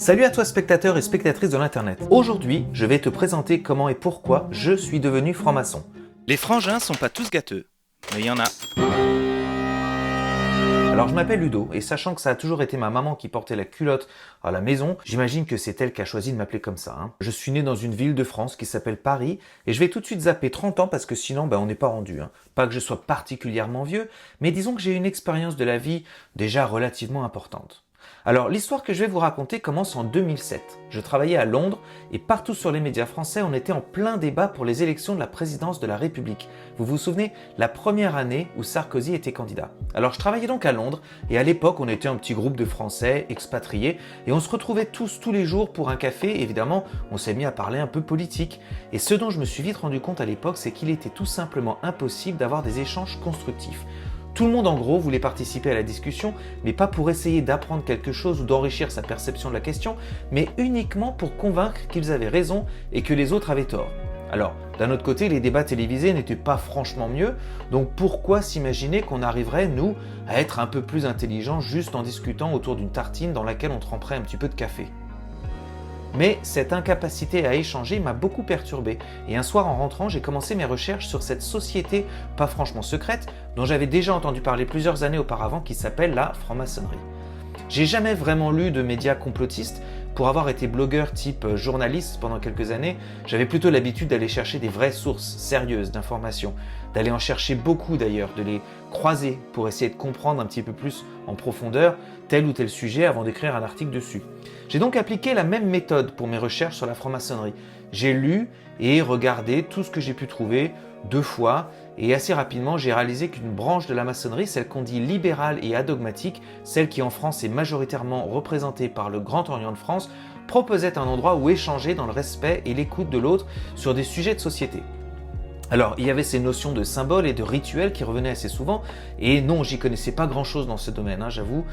Salut à toi spectateur et spectatrice de l'internet. Aujourd'hui, je vais te présenter comment et pourquoi je suis devenu franc-maçon. Les frangins sont pas tous gâteux, mais il y en a. Alors je m'appelle Ludo et sachant que ça a toujours été ma maman qui portait la culotte à la maison, j'imagine que c'est elle qui a choisi de m'appeler comme ça. Je suis né dans une ville de France qui s'appelle Paris et je vais tout de suite zapper 30 ans parce que sinon on n'est pas rendu. Pas que je sois particulièrement vieux, mais disons que j'ai une expérience de la vie déjà relativement importante. Alors, l'histoire que je vais vous raconter commence en 2007. Je travaillais à Londres et partout sur les médias français, on était en plein débat pour les élections de la présidence de la République. Vous vous souvenez, la première année où Sarkozy était candidat. Alors, je travaillais donc à Londres et à l'époque, on était un petit groupe de Français expatriés et on se retrouvait tous les jours pour un café. Évidemment, on s'est mis à parler un peu politique. Et ce dont je me suis vite rendu compte à l'époque, c'est qu'il était tout simplement impossible d'avoir des échanges constructifs. Tout le monde en gros voulait participer à la discussion, mais pas pour essayer d'apprendre quelque chose ou d'enrichir sa perception de la question, mais uniquement pour convaincre qu'ils avaient raison et que les autres avaient tort. Alors, d'un autre côté, les débats télévisés n'étaient pas franchement mieux, donc pourquoi s'imaginer qu'on arriverait, nous, à être un peu plus intelligents juste en discutant autour d'une tartine dans laquelle on tremperait un petit peu de café ? Mais cette incapacité à échanger m'a beaucoup perturbé et un soir en rentrant, j'ai commencé mes recherches sur cette société pas franchement secrète dont j'avais déjà entendu parler plusieurs années auparavant qui s'appelle la franc-maçonnerie. J'ai jamais vraiment lu de médias complotistes. Pour avoir été blogueur type journaliste pendant quelques années, j'avais plutôt l'habitude d'aller chercher des vraies sources sérieuses d'informations, d'aller en chercher beaucoup d'ailleurs, de les croiser pour essayer de comprendre un petit peu plus en profondeur tel ou tel sujet avant d'écrire un article dessus. J'ai donc appliqué la même méthode pour mes recherches sur la franc-maçonnerie. J'ai lu et regardé tout ce que j'ai pu trouver 2 fois et assez rapidement j'ai réalisé qu'une branche de la maçonnerie, celle qu'on dit libérale et adogmatique, celle qui en France est majoritairement représentée par le Grand Orient de France, proposait un endroit où échanger dans le respect et l'écoute de l'autre sur des sujets de société. Alors, il y avait ces notions de symboles et de rituels qui revenaient assez souvent, et non, j'y connaissais pas grand-chose dans ce domaine, j'avoue.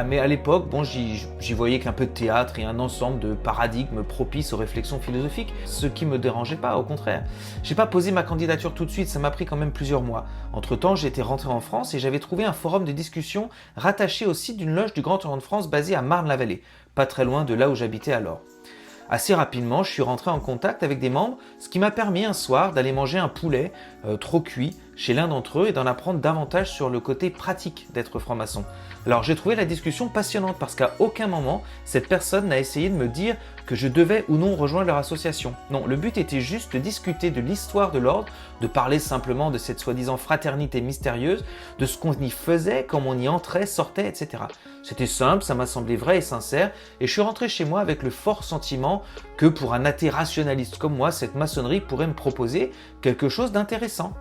Mais à l'époque, j'y voyais qu'un peu de théâtre et un ensemble de paradigmes propices aux réflexions philosophiques, ce qui me dérangeait pas, au contraire. J'ai pas posé ma candidature tout de suite, ça m'a pris quand même plusieurs mois. Entre-temps, j'étais rentré en France et j'avais trouvé un forum de discussion rattaché au site d'une loge du Grand Orient de France basée à Marne-la-Vallée, pas très loin de là où j'habitais alors. Assez rapidement, je suis rentré en contact avec des membres, ce qui m'a permis un soir d'aller manger un poulet trop cuit chez l'un d'entre eux et d'en apprendre davantage sur le côté pratique d'être franc-maçon. Alors j'ai trouvé la discussion passionnante parce qu'à aucun moment, cette personne n'a essayé de me dire que je devais ou non rejoindre leur association. Non, le but était juste de discuter de l'histoire de l'ordre, de parler simplement de cette soi-disant fraternité mystérieuse, de ce qu'on y faisait, comment on y entrait, sortait, etc. C'était simple, ça m'a semblé vrai et sincère, et je suis rentré chez moi avec le fort sentiment que pour un athée rationaliste comme moi, cette maçonnerie pourrait me proposer quelque chose d'intéressant.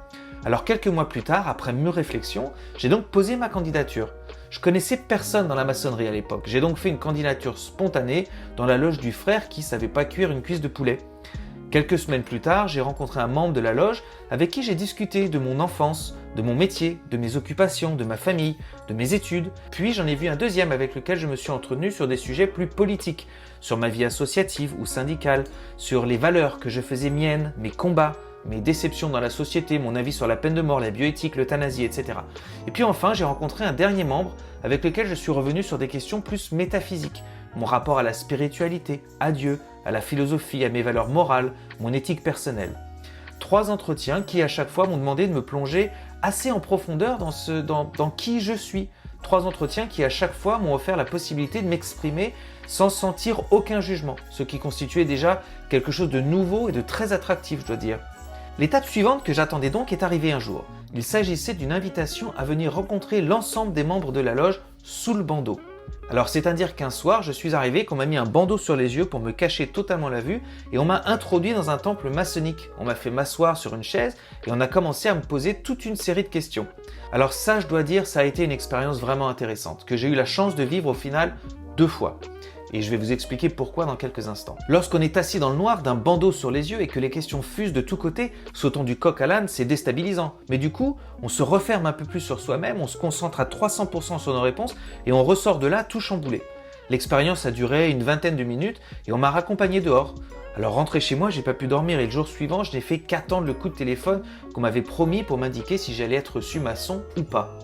Alors quelques mois plus tard, après mûre réflexion, j'ai donc posé ma candidature. Je connaissais personne dans la maçonnerie à l'époque, j'ai donc fait une candidature spontanée dans la loge du frère qui savait pas cuire une cuisse de poulet. Quelques semaines plus tard, j'ai rencontré un membre de la loge avec qui j'ai discuté de mon enfance, de mon métier, de mes occupations, de ma famille, de mes études. Puis j'en ai vu un deuxième avec lequel je me suis entretenu sur des sujets plus politiques, sur ma vie associative ou syndicale, sur les valeurs que je faisais miennes, mes combats, mes déceptions dans la société, mon avis sur la peine de mort, la bioéthique, l'euthanasie, etc. Et puis enfin, j'ai rencontré un dernier membre avec lequel je suis revenu sur des questions plus métaphysiques, mon rapport à la spiritualité, à Dieu, à la philosophie, à mes valeurs morales, mon éthique personnelle. 3 entretiens qui à chaque fois m'ont demandé de me plonger assez en profondeur dans qui je suis. 3 entretiens qui à chaque fois m'ont offert la possibilité de m'exprimer sans sentir aucun jugement, ce qui constituait déjà quelque chose de nouveau et de très attractif, je dois dire. L'étape suivante que j'attendais donc est arrivée un jour. Il s'agissait d'une invitation à venir rencontrer l'ensemble des membres de la loge sous le bandeau. Alors c'est-à-dire qu'un soir, je suis arrivé, qu'on m'a mis un bandeau sur les yeux pour me cacher totalement la vue et on m'a introduit dans un temple maçonnique. On m'a fait m'asseoir sur une chaise et on a commencé à me poser toute une série de questions. Alors ça, je dois dire, ça a été une expérience vraiment intéressante que j'ai eu la chance de vivre au final 2 fois. Et je vais vous expliquer pourquoi dans quelques instants. Lorsqu'on est assis dans le noir d'un bandeau sur les yeux et que les questions fusent de tous côtés, sautant du coq à l'âne, c'est déstabilisant. Mais du coup, on se referme un peu plus sur soi-même, on se concentre à 300% sur nos réponses et on ressort de là tout chamboulé. L'expérience a duré une vingtaine de minutes et on m'a raccompagné dehors. Alors rentré chez moi, j'ai pas pu dormir et le jour suivant, je n'ai fait qu'attendre le coup de téléphone qu'on m'avait promis pour m'indiquer si j'allais être reçu maçon ou pas.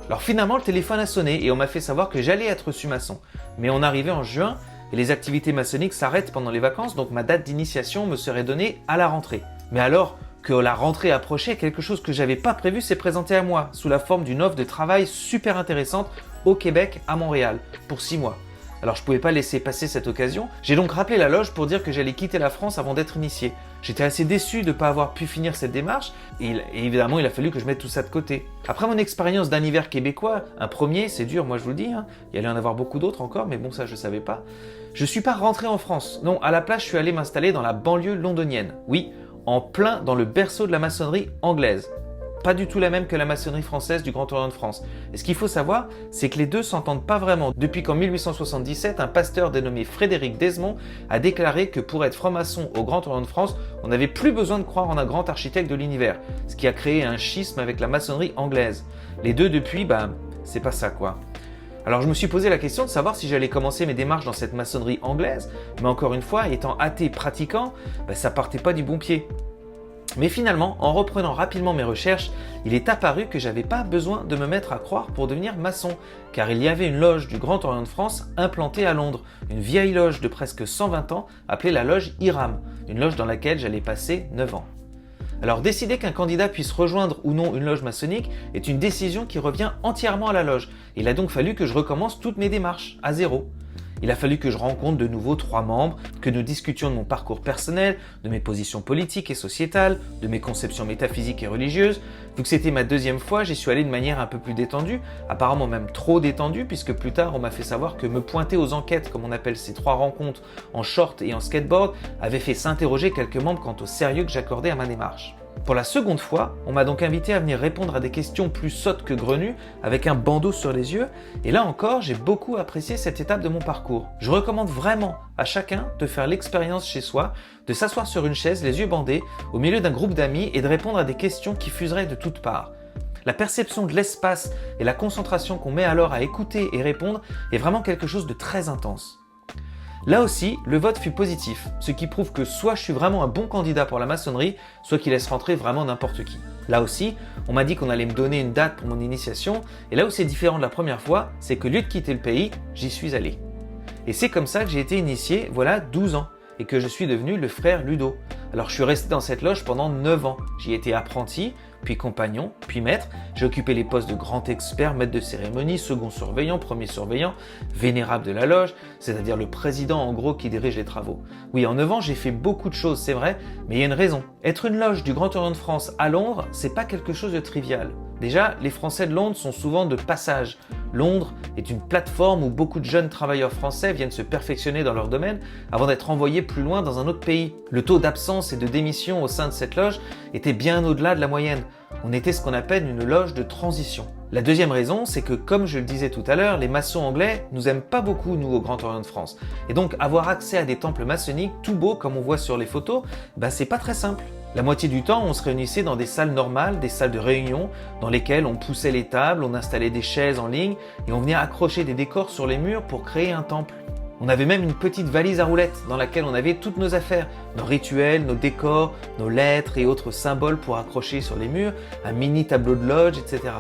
Alors finalement, le téléphone a sonné et on m'a fait savoir que j'allais être reçu maçon. Mais on arrivait en juin et les activités maçonniques s'arrêtent pendant les vacances, donc ma date d'initiation me serait donnée à la rentrée. Mais alors que la rentrée approchait, quelque chose que j'avais pas prévu s'est présenté à moi, sous la forme d'une offre de travail super intéressante au Québec, à Montréal, pour 6 mois. Alors je pouvais pas laisser passer cette occasion, j'ai donc rappelé la loge pour dire que j'allais quitter la France avant d'être initié. J'étais assez déçu de ne pas avoir pu finir cette démarche et évidemment il a fallu que je mette tout ça de côté. Après mon expérience d'un hiver québécois, un premier, c'est dur, moi je vous le dis, il allait en avoir beaucoup d'autres encore, mais bon ça je savais pas. Je suis pas rentré en France, non, à la place je suis allé m'installer dans la banlieue londonienne. Oui, en plein dans le berceau de la maçonnerie anglaise. Pas du tout la même que la maçonnerie française du Grand Orient de France. Et ce qu'il faut savoir, c'est que les deux s'entendent pas vraiment depuis qu'en 1877, un pasteur dénommé Frédéric Desmond a déclaré que pour être franc-maçon au Grand Orient de France, on n'avait plus besoin de croire en un grand architecte de l'univers, ce qui a créé un schisme avec la maçonnerie anglaise. Les deux depuis, c'est pas ça quoi. Alors je me suis posé la question de savoir si j'allais commencer mes démarches dans cette maçonnerie anglaise, mais encore une fois, étant athée pratiquant, ça partait pas du bon pied. Mais finalement, en reprenant rapidement mes recherches, il est apparu que j'avais pas besoin de me mettre à croire pour devenir maçon, car il y avait une loge du Grand Orient de France implantée à Londres, une vieille loge de presque 120 ans appelée la loge Hiram, une loge dans laquelle j'allais passer 9 ans. Alors décider qu'un candidat puisse rejoindre ou non une loge maçonnique est une décision qui revient entièrement à la loge. Il a donc fallu que je recommence toutes mes démarches, à zéro. Il a fallu que je rencontre de nouveau 3 membres, que nous discutions de mon parcours personnel, de mes positions politiques et sociétales, de mes conceptions métaphysiques et religieuses. Vu que c'était ma 2e fois, j'y suis allé de manière un peu plus détendue, apparemment même trop détendue, puisque plus tard on m'a fait savoir que me pointer aux enquêtes, comme on appelle ces 3 rencontres, en short et en skateboard, avait fait s'interroger quelques membres quant au sérieux que j'accordais à ma démarche. Pour la 2e fois, on m'a donc invité à venir répondre à des questions plus sottes que grenues, avec un bandeau sur les yeux, et là encore, j'ai beaucoup apprécié cette étape de mon parcours. Je recommande vraiment à chacun de faire l'expérience chez soi, de s'asseoir sur une chaise, les yeux bandés, au milieu d'un groupe d'amis et de répondre à des questions qui fuseraient de toutes parts. La perception de l'espace et la concentration qu'on met alors à écouter et répondre est vraiment quelque chose de très intense. Là aussi, le vote fut positif, ce qui prouve que soit je suis vraiment un bon candidat pour la maçonnerie, soit qu'il laisse rentrer vraiment n'importe qui. Là aussi, on m'a dit qu'on allait me donner une date pour mon initiation, et là où c'est différent de la première fois, c'est que au lieu de quitter le pays, j'y suis allé. Et c'est comme ça que j'ai été initié, voilà 12 ans, et que je suis devenu le frère Ludo. Alors je suis resté dans cette loge pendant 9 ans, j'y ai été apprenti, puis compagnon, puis maître. J'ai occupé les postes de grand expert, maître de cérémonie, second surveillant, premier surveillant, vénérable de la loge, c'est-à-dire le président en gros qui dirige les travaux. Oui, en 9 ans, j'ai fait beaucoup de choses, c'est vrai, mais il y a une raison. Être une loge du Grand Orient de France à Londres, c'est pas quelque chose de trivial. Déjà, les Français de Londres sont souvent de passage. Londres est une plateforme où beaucoup de jeunes travailleurs français viennent se perfectionner dans leur domaine avant d'être envoyés plus loin dans un autre pays. Le taux d'absence et de démission au sein de cette loge était bien au-delà de la moyenne. On était ce qu'on appelle une loge de transition. La 2e raison, c'est que comme je le disais tout à l'heure, les maçons anglais nous aiment pas beaucoup nous au Grand Orient de France. Et donc avoir accès à des temples maçonniques tout beaux comme on voit sur les photos, c'est pas très simple. La moitié du temps, on se réunissait dans des salles normales, des salles de réunion, dans lesquelles on poussait les tables, on installait des chaises en ligne et on venait accrocher des décors sur les murs pour créer un temple. On avait même une petite valise à roulettes dans laquelle on avait toutes nos affaires, nos rituels, nos décors, nos lettres et autres symboles pour accrocher sur les murs, un mini tableau de loge, etc.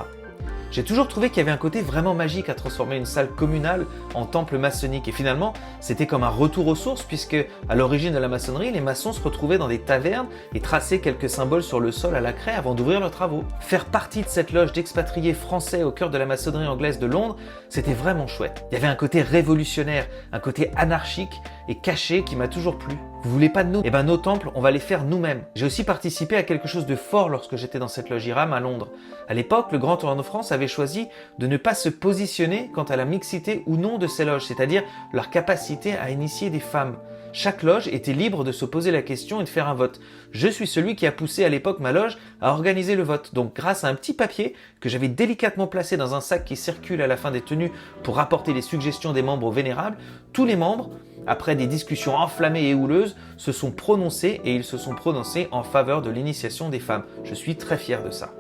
J'ai toujours trouvé qu'il y avait un côté vraiment magique à transformer une salle communale en temple maçonnique et finalement, c'était comme un retour aux sources puisque à l'origine de la maçonnerie, les maçons se retrouvaient dans des tavernes et traçaient quelques symboles sur le sol à la craie avant d'ouvrir leurs travaux. Faire partie de cette loge d'expatriés français au cœur de la maçonnerie anglaise de Londres, c'était vraiment chouette. Il y avait un côté révolutionnaire, un côté anarchique et caché qui m'a toujours plu. Vous voulez pas de nous? Nos temples, on va les faire nous-mêmes. J'ai aussi participé à quelque chose de fort lorsque j'étais dans cette loge Hiram à Londres. À l'époque, le Grand Orient de France avait choisi de ne pas se positionner quant à la mixité ou non de ces loges, c'est-à-dire leur capacité à initier des femmes. Chaque loge était libre de se poser la question et de faire un vote. Je suis celui qui a poussé à l'époque ma loge à organiser le vote. Donc grâce à un petit papier que j'avais délicatement placé dans un sac qui circule à la fin des tenues pour rapporter les suggestions des membres aux vénérables, tous les membres, après des discussions enflammées et houleuses, se sont prononcés et ils se sont prononcés en faveur de l'initiation des femmes. Je suis très fier de ça.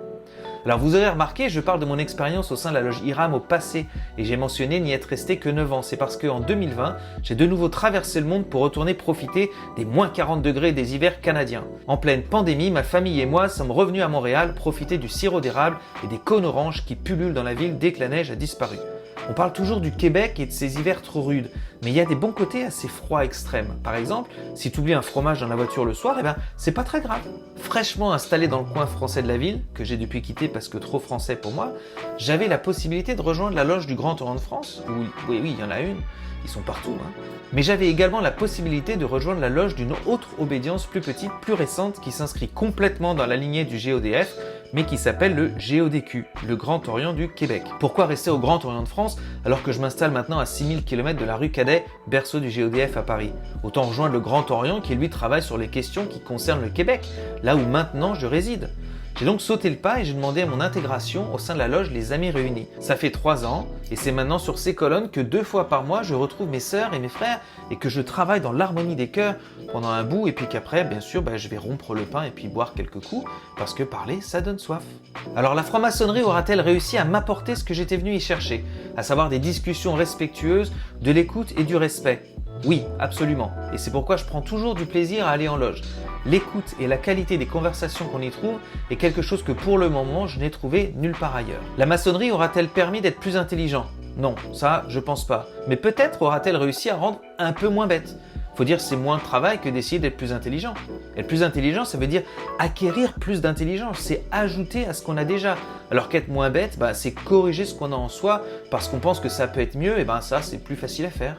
Alors vous aurez remarqué, je parle de mon expérience au sein de la loge Hiram au passé et j'ai mentionné n'y être resté que 9 ans. C'est parce qu'en 2020, j'ai de nouveau traversé le monde pour retourner profiter des moins 40 degrés des hivers canadiens. En pleine pandémie, ma famille et moi sommes revenus à Montréal profiter du sirop d'érable et des cônes oranges qui pullulent dans la ville dès que la neige a disparu. On parle toujours du Québec et de ses hivers trop rudes, mais il y a des bons côtés à ces froids extrêmes. Par exemple, si tu oublies un fromage dans la voiture le soir, c'est pas très grave. Fraîchement installé dans le coin français de la ville, que j'ai depuis quitté parce que trop français pour moi, j'avais la possibilité de rejoindre la loge du Grand Orient de France, où, oui, il y en a une, ils sont partout, hein. Mais j'avais également la possibilité de rejoindre la loge d'une autre obédience plus petite, plus récente, qui s'inscrit complètement dans la lignée du GODF, mais qui s'appelle le GODQ, le Grand Orient du Québec. Pourquoi rester au Grand Orient de France alors que je m'installe maintenant à 6000 km de la rue Cadet, berceau du GODF à Paris? Autant rejoindre le Grand Orient qui lui travaille sur les questions qui concernent le Québec, là où maintenant je réside. J'ai donc sauté le pas et j'ai demandé à mon intégration au sein de la loge Les Amis Réunis. Ça fait 3 ans et c'est maintenant sur ces colonnes que 2 fois par mois je retrouve mes sœurs et mes frères et que je travaille dans l'harmonie des cœurs pendant un bout et puis qu'après, bien sûr, je vais rompre le pain et puis boire quelques coups parce que parler, ça donne soif. Alors la franc-maçonnerie aura-t-elle réussi à m'apporter ce que j'étais venu y chercher, à savoir des discussions respectueuses, de l'écoute et du respect? Oui, absolument. Et c'est pourquoi je prends toujours du plaisir à aller en loge. L'écoute et la qualité des conversations qu'on y trouve est quelque chose que pour le moment je n'ai trouvé nulle part ailleurs. La maçonnerie aura-t-elle permis d'être plus intelligent? Non, ça je pense pas. Mais peut-être aura-t-elle réussi à rendre un peu moins bête. Faut dire c'est moins de travail que d'essayer d'être plus intelligent. Être plus intelligent, ça veut dire acquérir plus d'intelligence, c'est ajouter à ce qu'on a déjà. Alors qu'être moins bête, c'est corriger ce qu'on a en soi parce qu'on pense que ça peut être mieux, et ça c'est plus facile à faire.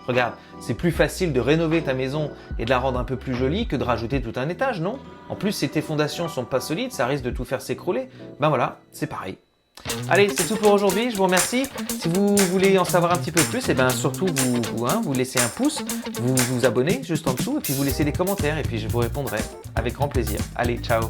Regarde, c'est plus facile de rénover ta maison et de la rendre un peu plus jolie que de rajouter tout un étage, non? En plus, si tes fondations sont pas solides, ça risque de tout faire s'écrouler. Voilà, c'est pareil. Allez, c'est tout pour aujourd'hui, je vous remercie. Si vous voulez en savoir un petit peu plus, surtout vous laissez un pouce, vous vous abonnez juste en dessous et puis vous laissez des commentaires et puis je vous répondrai avec grand plaisir. Allez, ciao!